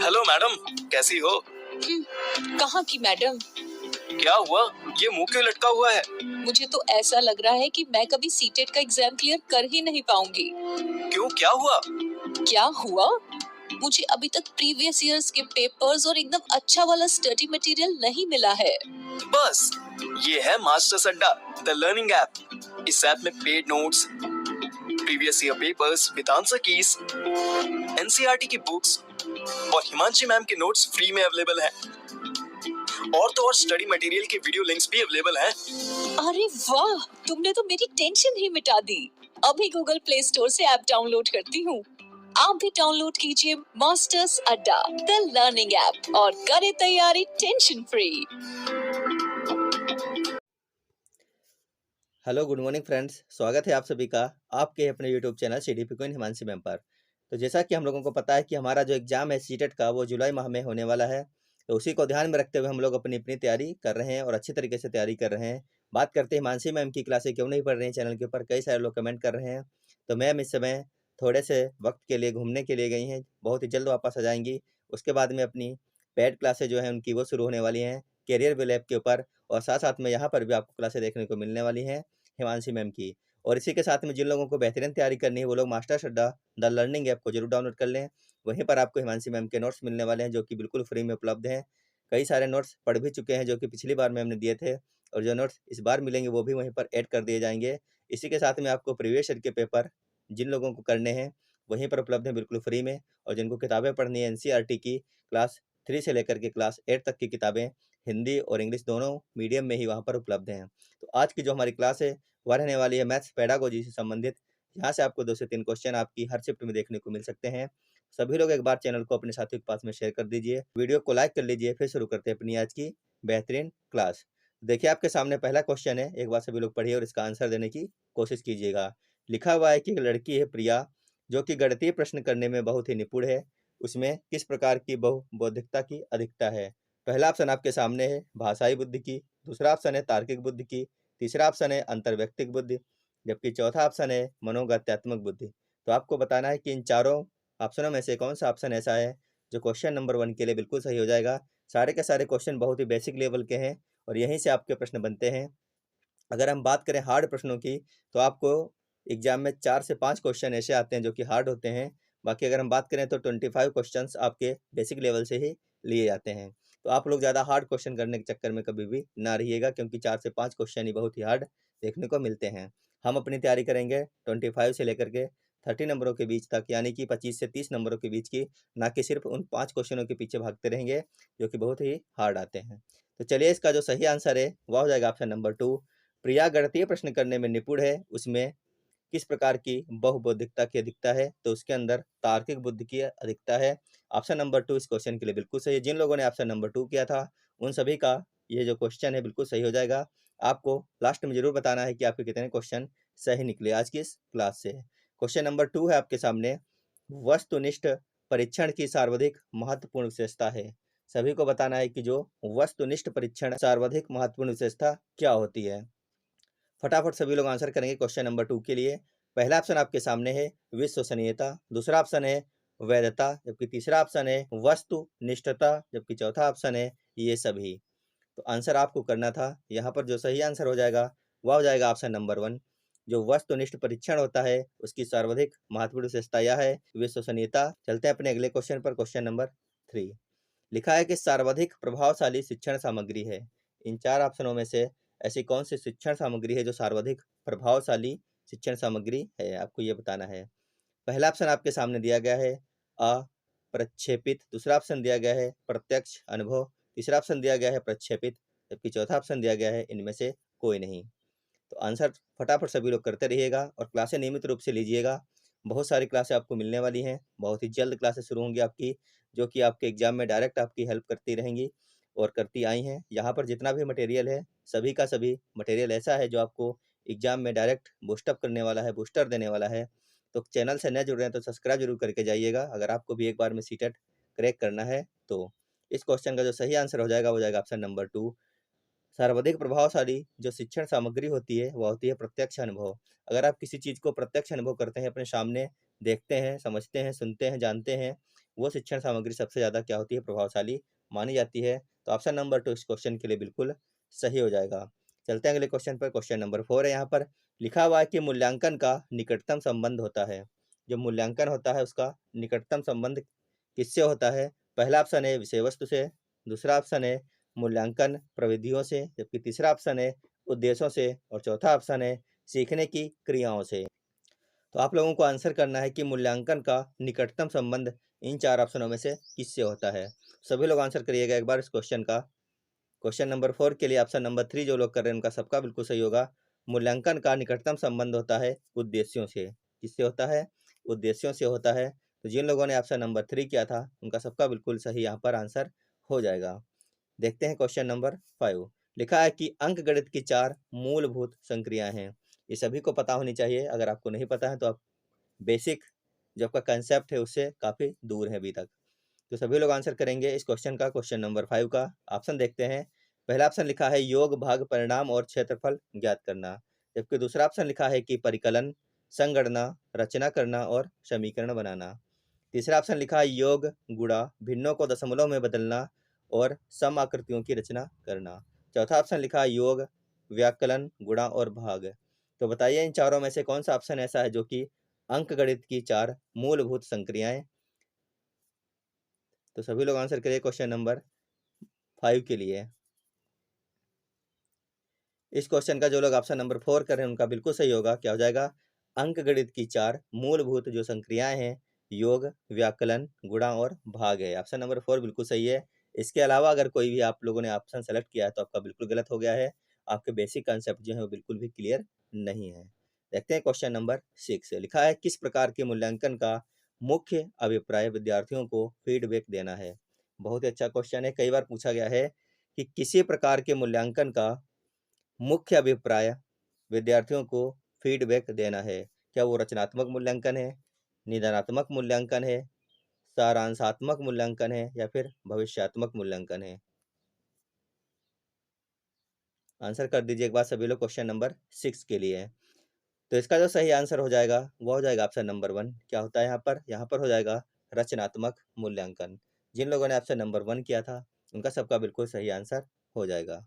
Hello madam, कैसी हो? कहाँ की मैडम? क्या हुआ? ये मुंह क्यों लटका हुआ है? मुझे तो ऐसा लग रहा है कि मैं कभी सीटेट का एग्जाम क्लियर कर ही नहीं पाऊंगी। क्यों, क्या हुआ? क्या हुआ? मुझे अभी तक प्रीवियस ईयर्स के पेपर्स और एकदम अच्छा वाला स्टडी मटेरियल नहीं मिला है। बस, ये है मास्टर्स अड्डा, द लर्निंग ऐप। इस ऐप में paid notes, previous year papers with answer keys, NCERT की बुक्स और हिमांशी मैम के नोट्स फ्री में अवेलेबल हैं। और तो और स्टडी मटेरियल के वीडियो लिंक्स भी अवेलेबल हैं। अरे वाह, तुमने तो मेरी टेंशन ही मिटा दी। अभी गूगल प्ले स्टोर से ऐप डाउनलोड करती हूँ। आप भी डाउनलोड कीजिए मास्टर्स अड्डा, द लर्निंग ऐप, और करें तैयारी tension free. Hello, good morning friends. स्वागत है आप सभी का आपके अपने YouTube channel CDP queen Himanshi ma'am पर। तो जैसा कि हम लोगों को पता है कि हमारा जो एग्जाम है सीटेट का वो जुलाई माह में होने वाला है, तो उसी को ध्यान में रखते हुए हम लोग अपनी अपनी तैयारी कर रहे हैं और अच्छी तरीके से तैयारी कर रहे हैं। बात करते हैं हिमांशी मैम की क्लासें क्यों नहीं पढ़ रही हैं चैनल के ऊपर, कई सारे लोग कमेंट कर रहे हैं। तो मैम इस समय थोड़े से वक्त के लिए घूमने के लिए गई हैं, बहुत ही जल्द वापस आ जाएंगी। उसके बाद में अपनी पेड क्लासें जो हैं उनकी वो शुरू होने वाली हैं कैरियर विल ऐप के ऊपर, और साथ साथ में यहाँ पर भी आपको क्लासें देखने को मिलने वाली हैं हिमांशी मैम की। और इसी के साथ में जिन लोगों को बेहतरीन तैयारी करनी है वो लोग मास्टर्स अड्डा द लर्निंग ऐप को जरूर डाउनलोड कर लें। वहीं पर आपको हिमांशी मैम के नोट्स मिलने वाले हैं जो कि बिल्कुल फ्री में उपलब्ध हैं। कई सारे नोट्स पढ़ भी चुके हैं जो कि पिछली बार मैम ने दिए थे, और जो नोट्स इस बार मिलेंगे वो भी वहीं पर ऐड कर दिए जाएंगे। इसी के साथ में आपको प्रीवियस ईयर के पेपर जिन लोगों को करने हैं वहीं पर उपलब्ध हैं बिल्कुल फ्री में। और जिनको किताबें पढ़नी है एनसीईआरटी की क्लास 3 से लेकर के क्लास 8 तक की किताबें हिंदी और इंग्लिश दोनों मीडियम में ही वहाँ पर उपलब्ध हैं। तो आज की जो हमारी क्लास है वह रहने वाली है मैथ्स पेडागोजी से संबंधित। यहाँ से आपको 2 से 3 क्वेश्चन आपकी हर शिफ्ट में देखने को मिल सकते हैं। सभी लोग एक बार चैनल को अपने साथियों के पास में शेयर कर दीजिए, वीडियो को लाइक कर लीजिए। फिर शुरू करते हैं अपनी आज की बेहतरीन क्लास। देखिए आपके सामने पहला क्वेश्चन है, एक बार सभी लोग पढ़िए और इसका आंसर देने की कोशिश कीजिएगा। लिखा हुआ है कि एक लड़की है प्रिया जो कि गणितीय प्रश्न करने में बहुत ही निपुण है, उसमें किस प्रकार की बहुबौद्धिकता की अधिकता है। पहला ऑप्शन आपके सामने है भाषाई बुद्धि की, दूसरा ऑप्शन है तार्किक बुद्धि की, तीसरा ऑप्शन है अंतर्व्यक्तिक बुद्धि, जबकि चौथा ऑप्शन है मनोगत्यात्मक बुद्धि। तो आपको बताना है कि इन चारों ऑप्शनों में से कौन सा ऑप्शन ऐसा है जो क्वेश्चन नंबर 1 के लिए बिल्कुल सही हो जाएगा। सारे के सारे क्वेश्चन बहुत ही बेसिक लेवल के हैं और यहीं से आपके प्रश्न बनते हैं। अगर हम बात करें हार्ड प्रश्नों की तो आपको एग्जाम में 4 से 5 क्वेश्चन ऐसे आते हैं जो कि हार्ड होते हैं। बाकी अगर हम बात करें तो 25 क्वेश्चंस आपके बेसिक लेवल से ही लिए जाते हैं। तो आप लोग ज़्यादा हार्ड क्वेश्चन करने के चक्कर में कभी भी ना रहिएगा, क्योंकि 4 से 5 क्वेश्चन ही बहुत ही हार्ड देखने को मिलते हैं। हम अपनी तैयारी करेंगे 25 से लेकर के 30 नंबरों के बीच तक, यानी कि 25 से 30 नंबरों के बीच की, ना कि सिर्फ उन 5 क्वेश्चनों के पीछे भागते रहेंगे जो कि बहुत ही हार्ड आते हैं। तो चलिए, इसका जो सही आंसर है वह हो जाएगा ऑप्शन नंबर 2। प्रिया गणितीय प्रश्न करने में निपुण है, उसमें किस प्रकार की बहुबौद्धिकता की अधिकता है, तो उसके अंदर तार्किक बुद्धि की अधिकता है। ऑप्शन नंबर 2 इस क्वेश्चन के लिए बिल्कुल सही है। जिन लोगों ने ऑप्शन नंबर 2 किया था उन सभी का ये जो क्वेश्चन है बिल्कुल सही हो जाएगा। आपको लास्ट में जरूर बताना है कि आपके कितने क्वेश्चन सही निकले आज की इस क्लास से। क्वेश्चन नंबर 2 है आपके सामने, वस्तुनिष्ठ परीक्षण की सर्वाधिक महत्वपूर्ण विशेषता है। सभी को बताना है कि जो वस्तुनिष्ठ परीक्षण सर्वाधिक महत्वपूर्ण विशेषता क्या होती है। फटाफट सभी लोग आंसर करेंगे क्वेश्चन नंबर 2 के लिए। पहला ऑप्शन आपके सामने है विश्वसनीयता, दूसरा ऑप्शन है वैधता, जबकि तीसरा ऑप्शन है वस्तुनिष्ठता, जबकि चौथा ऑप्शन है ये सभी। तो आंसर आपको करना था, यहाँ पर जो सही आंसर हो जाएगा वह हो जाएगा ऑप्शन नंबर 1। जो वस्तुनिष्ठ परीक्षण होता है उसकी सर्वाधिक महत्वपूर्ण विशेषता यह है विश्वसनीयता। चलते हैं अपने अगले क्वेश्चन पर, क्वेश्चन नंबर 3। लिखा है कि सर्वाधिक प्रभावशाली शिक्षण सामग्री है। इन 4 ऑप्शनों में से ऐसी कौन सी शिक्षण सामग्री है जो सर्वाधिक प्रभावशाली शिक्षण सामग्री है, आपको ये बताना है। पहला ऑप्शन आपके सामने दिया गया है अप्रक्षेपित, दूसरा ऑप्शन दिया गया है प्रत्यक्ष अनुभव, तीसरा ऑप्शन दिया गया है प्रक्षेपित, जबकि चौथा ऑप्शन दिया गया है इनमें से कोई नहीं। तो आंसर फटाफट सभी लोग करते रहिएगा और क्लासें नियमित रूप से लीजिएगा। बहुत सारी क्लासें आपको मिलने वाली हैं, बहुत ही जल्द क्लासेस शुरू होंगी आपकी, जो कि आपके एग्जाम में डायरेक्ट आपकी हेल्प करती रहेंगी और करती आई हैं। यहाँ पर जितना भी मटेरियल है सभी का सभी मटेरियल ऐसा है जो आपको एग्जाम में डायरेक्ट बूस्टअप करने वाला है, बूस्टर देने वाला है। तो चैनल से नए जुड़ रहे हैं तो सब्सक्राइब जरूर करके जाइएगा अगर आपको भी एक बार में सीटेट क्रैक करना है। तो इस क्वेश्चन का जो सही आंसर हो जाएगा वो जाएगा ऑप्शन नंबर 2। सर्वाधिक प्रभावशाली जो शिक्षण सामग्री होती है वह होती है प्रत्यक्ष अनुभव। अगर आप किसी चीज़ को प्रत्यक्ष अनुभव करते हैं, अपने सामने देखते हैं, समझते हैं, सुनते हैं, जानते हैं, वो शिक्षण सामग्री सबसे ज़्यादा क्या होती है, प्रभावशाली मानी जाती है। तो ऑप्शन नंबर 2 इस क्वेश्चन के लिए बिल्कुल सही हो जाएगा। चलते हैं अगले क्वेश्चन पर। क्वेश्चन नंबर 4 है यहाँ पर लिखा हुआ है कि मूल्यांकन का निकटतम संबंध होता है। जो मूल्यांकन होता है उसका निकटतम संबंध किससे होता है? पहला ऑप्शन है विषय वस्तु से, दूसरा ऑप्शन है मूल्यांकन प्रविधियों से, जबकि तीसरा ऑप्शन है उद्देश्यों से और चौथा ऑप्शन है सीखने की क्रियाओं से। तो आप लोगों को आंसर करना है कि मूल्यांकन का निकटतम संबंध इन 4 ऑप्शनों में से किससे होता है। सभी लोग आंसर करिएगा एक बार इस क्वेश्चन का। क्वेश्चन नंबर 4 के लिए ऑप्शन नंबर 3 जो लोग कर रहे हैं उनका सबका बिल्कुल सही होगा। मूल्यांकन का निकटतम संबंध होता है उद्देश्यों से। किससे होता है? उद्देश्यों से होता है। तो जिन लोगों ने ऑप्शन नंबर 3 किया था उनका सबका बिल्कुल सही यहाँ पर आंसर हो जाएगा। देखते हैं क्वेश्चन नंबर 5। लिखा है कि अंकगणित की 4 मूलभूत संक्रियाएं हैं। ये सभी को पता होनी चाहिए। अगर आपको नहीं पता है तो आप बेसिक जो आपका कंसेप्ट है उससे काफ़ी दूर है अभी तक। तो सभी लोग आंसर करेंगे इस क्वेश्चन का। क्वेश्चन नंबर 5 का ऑप्शन देखते हैं। पहला ऑप्शन लिखा है योग, भाग, परिणाम और क्षेत्रफल ज्ञात करना, जबकि दूसरा ऑप्शन लिखा है कि परिकलन, संगणना, रचना करना और समीकरण बनाना। तीसरा ऑप्शन लिखा है योग, गुणा, भिन्नों को दशमलव में बदलना और सम आकृतियों की रचना करना। चौथा ऑप्शन लिखा है योग, व्याकलन, गुणा और भाग। तो बताइए इन चारों में से कौन सा ऑप्शन ऐसा है जो कि अंकगणित की 4 मूलभूत संक्रियाएं। तो सभी लोग आंसर करिए क्वेश्चन नंबर 5 के लिए। इस क्वेश्चन का जो लोग ऑप्शन नंबर 4 कर रहे हैं उनका बिल्कुल सही होगा। क्या हो जाएगा? अंकगणित की 4 मूलभूत जो संक्रियाएं हैं योग, व्याकलन, गुणा और भाग है। ऑप्शन नंबर 4 बिल्कुल सही है। इसके अलावा अगर कोई भी आप लोगों ने ऑप्शन सेलेक्ट किया है तो आपका बिल्कुल गलत हो गया है। आपके बेसिक कंसेप्ट जो है वो बिल्कुल भी क्लियर नहीं है। देखते हैं क्वेश्चन नंबर 6। लिखा है किस प्रकार के मूल्यांकन का मुख्य अभिप्राय विद्यार्थियों को फीडबैक देना है। बहुत ही अच्छा क्वेश्चन है। कई बार पूछा गया है कि किसी प्रकार के मूल्यांकन का मुख्य अभिप्राय विद्यार्थियों को फीडबैक देना है। क्या वो रचनात्मक मूल्यांकन है, निदानात्मक मूल्यांकन है, सारांशात्मक मूल्यांकन है या फिर भविष्यात्मक मूल्यांकन है? आंसर कर दीजिए एक बार सभी लोग क्वेश्चन नंबर 6 के लिए। तो इसका जो सही आंसर हो जाएगा वो हो जाएगा ऑप्शन नंबर 1। क्या होता है यहाँ पर? यहाँ पर हो जाएगा रचनात्मक मूल्यांकन। जिन लोगों ने ऑप्शन नंबर 1 किया था उनका सबका बिल्कुल सही आंसर हो जाएगा।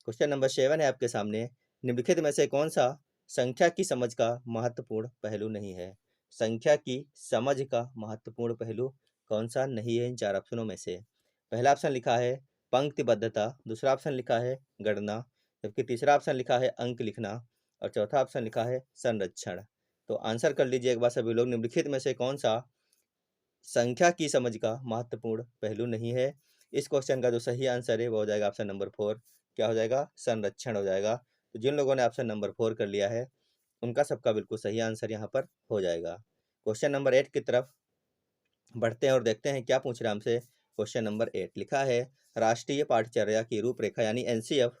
क्वेश्चन नंबर 7 है आपके सामने। निम्नलिखित में से कौन सा संख्या की समझ का महत्वपूर्ण पहलू नहीं है? संख्या की समझ का महत्वपूर्ण पहलू कौन सा नहीं है इन 4 ऑप्शनों में से? पहला ऑप्शन लिखा है पंक्तिबद्धता, दूसरा ऑप्शन लिखा है गणना, जबकि तीसरा ऑप्शन लिखा है अंक लिखना और चौथा ऑप्शन लिखा है संरक्षण। तो आंसर कर लीजिए एक बार सभी लोग। निम्नलिखित में से कौन सा संख्या की समझ का महत्वपूर्ण पहलू नहीं है? इस क्वेश्चन का जो सही आंसर है वो हो जाएगा ऑप्शन नंबर 4। क्या हो जाएगा? संरक्षण हो जाएगा। तो जिन लोगों ने ऑप्शन नंबर 4 कर लिया है उनका सबका बिल्कुल सही आंसर यहाँ पर हो जाएगा। क्वेश्चन नंबर 8 की तरफ बढ़ते हैं और देखते हैं क्या पूछ रहा है हमसे। क्वेश्चन नंबर 8 लिखा है राष्ट्रीय पाठचर्या की रूपरेखा यानी एनसीएफ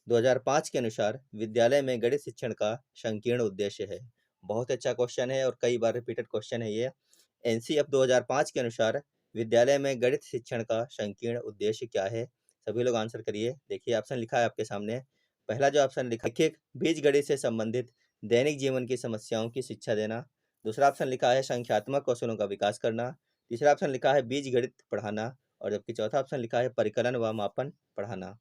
2005 के अनुसार विद्यालय में गणित शिक्षण का संकीर्ण उद्देश्य है। बहुत अच्छा क्वेश्चन है और कई बार रिपीटेड क्वेश्चन है ये। एनसीएफ 2005 के अनुसार विद्यालय में गणित शिक्षण का संकीर्ण उद्देश्य क्या है? सभी लोग आंसर करिए। देखिए ऑप्शन लिखा है आपके सामने। पहला जो ऑप्शन लिखा है बीजगणित से संबंधित दैनिक जीवन की समस्याओं की शिक्षा देना। दूसरा ऑप्शन लिखा है संख्यात्मक कौशलों का विकास करना। तीसरा ऑप्शन लिखा है बीजगणित पढ़ाना और जबकि चौथा ऑप्शन लिखा है परिकलन व मापन पढ़ाना।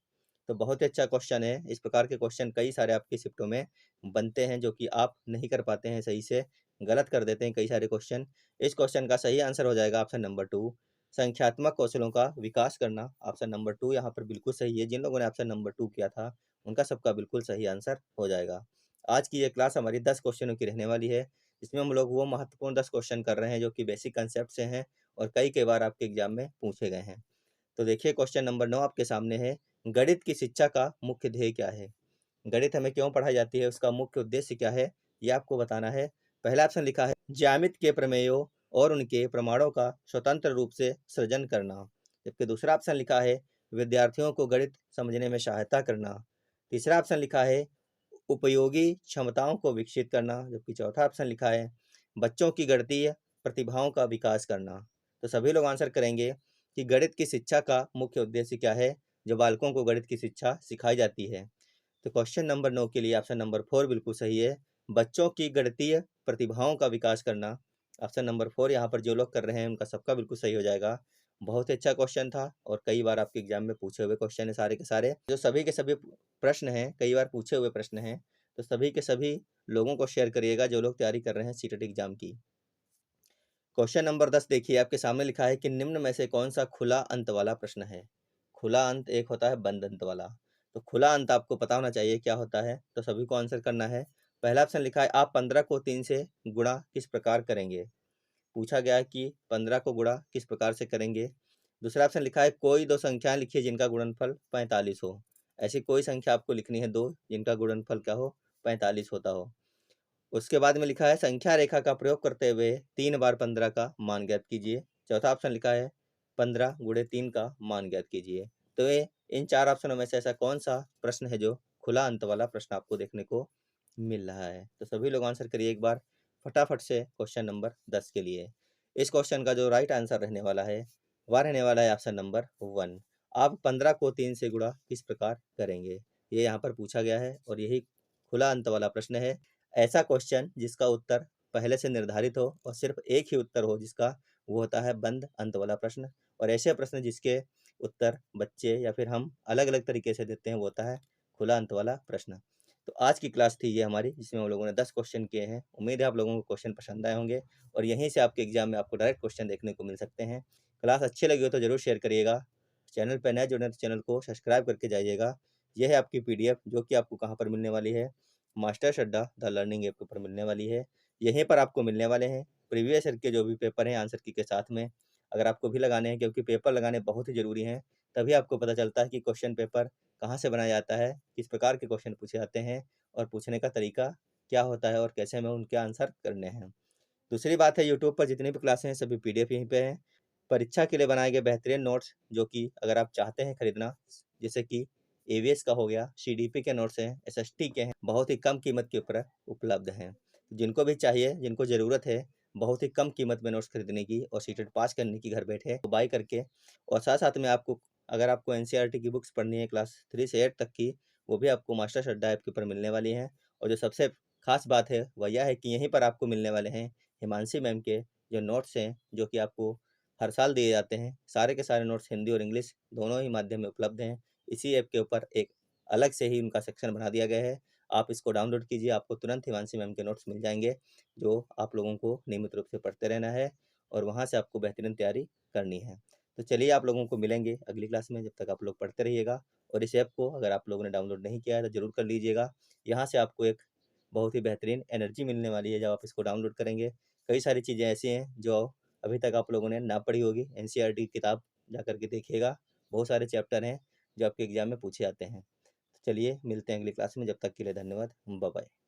तो बहुत ही अच्छा क्वेश्चन है। इस प्रकार के क्वेश्चन कई सारे आपकी शिफ्टों में बनते हैं जो कि आप नहीं कर पाते हैं सही से, गलत कर देते हैं कई सारे क्वेश्चन। इस क्वेश्चन का सही आंसर हो जाएगा ऑप्शन नंबर 2 संख्यात्मक कौशलों का विकास करना। ऑप्शन नंबर 2 यहाँ पर बिल्कुल सही है। जिन लोगों ने ऑप्शन नंबर 2 किया था उनका सबका बिल्कुल सही आंसर हो जाएगा। आज की ये क्लास हमारी 10 क्वेश्चनों की रहने वाली है। इसमें हम लोग वो महत्वपूर्ण 10 क्वेश्चन कर रहे हैं जो कि बेसिक कंसेप्ट से हैं और कई बार आपके एग्जाम में पूछे गए हैं। तो देखिए क्वेश्चन नंबर 9 आपके सामने है। गणित की शिक्षा का मुख्य ध्येय क्या है? गणित हमें क्यों पढ़ाई जाती है, उसका मुख्य उद्देश्य क्या है, ये आपको बताना है। पहला ऑप्शन लिखा है ज्यामिति के प्रमेयों और उनके प्रमाणों का स्वतंत्र रूप से सृजन करना, जबकि दूसरा ऑप्शन लिखा है विद्यार्थियों को गणित समझने में सहायता करना। तीसरा ऑप्शन लिखा है उपयोगी क्षमताओं को विकसित करना, जबकि चौथा ऑप्शन लिखा है बच्चों की गणितीय प्रतिभाओं का विकास करना। तो सभी लोग आंसर करेंगे कि गणित की शिक्षा का मुख्य उद्देश्य क्या है। जो बालकों को गणित की शिक्षा सिखाई जाती है। तो क्वेश्चन नंबर 9 के लिए ऑप्शन नंबर 4 बिल्कुल सही है। बच्चों की गणितीय प्रतिभाओं का विकास करना। ऑप्शन नंबर 4 यहाँ पर जो लोग कर रहे हैं उनका सबका बिल्कुल सही हो जाएगा। बहुत ही अच्छा क्वेश्चन था और कई बार आपके एग्जाम में पूछे हुए क्वेश्चन है सारे के सारे। जो सभी के सभी प्रश्न हैं, कई बार पूछे हुए प्रश्न हैं, तो सभी के सभी लोगों को शेयर करिएगा जो लोग तैयारी कर रहे हैं सीटेट एग्जाम की। क्वेश्चन नंबर 10 देखिए, आपके सामने लिखा है कि निम्न में से कौन सा खुला अंत वाला प्रश्न है। खुला अंत एक होता है बंद अंत वाला। तो खुला अंत आपको पता होना चाहिए क्या होता है, तो सभी को आंसर करना है। पहला ऑप्शन लिखा है आप 15 को 3 से गुणा किस प्रकार करेंगे। पूछा गया है कि 15 को गुणा किस प्रकार से करेंगे। दूसरा ऑप्शन लिखा है कोई दो संख्याएं लिखिए जिनका गुणनफल 45 हो। ऐसी कोई संख्या आपको लिखनी है दो जिनका गुणनफल क्या हो, 45 होता हो। उसके बाद में लिखा है संख्या रेखा का प्रयोग करते हुए 3 बार 15 का मान ज्ञात कीजिए। चौथा ऑप्शन लिखा है 15 गुणे 3 का मान ज्ञात कीजिए। तो ये इन 4 ऑप्शनों में से ऐसा कौन सा प्रश्न है जो खुला अंत वाला प्रश्न आपको देखने को मिल रहा है। तो सभी लोग आंसर करिए एक बार फटाफट से क्वेश्चन नंबर 10 के लिए। इस क्वेश्चन का जो राइट आंसर रहने वाला है वह रहने वाला है ऑप्शन नंबर 1। आप 15 को 3 से गुणा किस प्रकार करेंगे, ये यहाँ पर पूछा गया है और यही खुला अंत वाला प्रश्न है। ऐसा क्वेश्चन जिसका उत्तर पहले से निर्धारित हो और सिर्फ एक ही उत्तर हो जिसका, वो होता है बंद अंत वाला प्रश्न। और ऐसे प्रश्न जिसके उत्तर बच्चे या फिर हम अलग अलग तरीके से देते हैं वो होता है खुला अंत वाला प्रश्न। तो आज की क्लास थी ये हमारी, जिसमें हम लोगों ने 10 क्वेश्चन किए हैं। उम्मीद है आप लोगों को क्वेश्चन पसंद आए होंगे और यहीं से आपके एग्जाम में आपको डायरेक्ट क्वेश्चन देखने को मिल सकते हैं। क्लास अच्छी लगी हो तो जरूर शेयर करिएगा। चैनल पर नए जुड़े तो चैनल को सब्सक्राइब करके जाइएगा। यह है आपकी PDF जो कि आपको कहाँ पर मिलने वाली है, मास्टर्स अड्डा द लर्निंग ऐप के ऊपर मिलने वाली है। यहीं पर आपको मिलने वाले हैं प्रीवियस ईयर के जो भी पेपर हैं आंसर की के साथ में। अगर आपको भी लगाने हैं, क्योंकि पेपर लगाने बहुत ही ज़रूरी हैं, तभी आपको पता चलता है कि क्वेश्चन पेपर कहाँ से बनाया जाता है, किस प्रकार के क्वेश्चन पूछे जाते हैं और पूछने का तरीका क्या होता है और कैसे हमें उनके आंसर करने हैं। दूसरी बात है, यूट्यूब पर जितनी भी क्लासें हैं सभी PDF यहीं पे हैं। परीक्षा के लिए बनाए गए बेहतरीन नोट्स जो कि अगर आप चाहते हैं खरीदना, जैसे कि AVS का हो गया, CDP के नोट्स हैं, SST के हैं, बहुत ही कम कीमत के ऊपर उपलब्ध हैं। जिनको भी चाहिए, जिनको ज़रूरत है बहुत ही कम कीमत में नोट्स खरीदने की और सीटेट पास करने की घर बैठे, तो बाय करके, और साथ साथ में आपको अगर आपको NCERT की बुक्स पढ़नी है क्लास 3 से 8 तक की, वो भी आपको मास्टर्स अड्डा ऐप के ऊपर मिलने वाली हैं। और जो सबसे खास बात है वह यह है कि यहीं पर आपको मिलने वाले हैं हिमांशी मैम के जो नोट्स हैं, जो कि आपको हर साल दिए जाते हैं। सारे के सारे नोट्स हिंदी और इंग्लिश दोनों ही माध्यम में उपलब्ध हैं। इसी ऐप के ऊपर एक अलग से ही उनका सेक्शन बना दिया गया है। आप इसको डाउनलोड कीजिए, आपको तुरंत हिमांशी मैम के नोट्स मिल जाएंगे जो आप लोगों को नियमित रूप से पढ़ते रहना है और वहाँ से आपको बेहतरीन तैयारी करनी है। तो चलिए आप लोगों को मिलेंगे अगली क्लास में, जब तक आप लोग पढ़ते रहिएगा। और इस ऐप को अगर आप लोगों ने डाउनलोड नहीं किया है तो ज़रूर कर लीजिएगा। यहाँ से आपको एक बहुत ही बेहतरीन एनर्जी मिलने वाली है जब आप इसको डाउनलोड करेंगे। कई सारी चीज़ें ऐसी हैं जो अभी तक आप लोगों ने ना पढ़ी होगी। NCERT की किताब जा कर के देखिएगा, बहुत सारे चैप्टर हैं जो आपके एग्जाम में पूछे जाते हैं। तो चलिए मिलते हैं अगली क्लास में, जब तक के लिए धन्यवाद। Bye bye.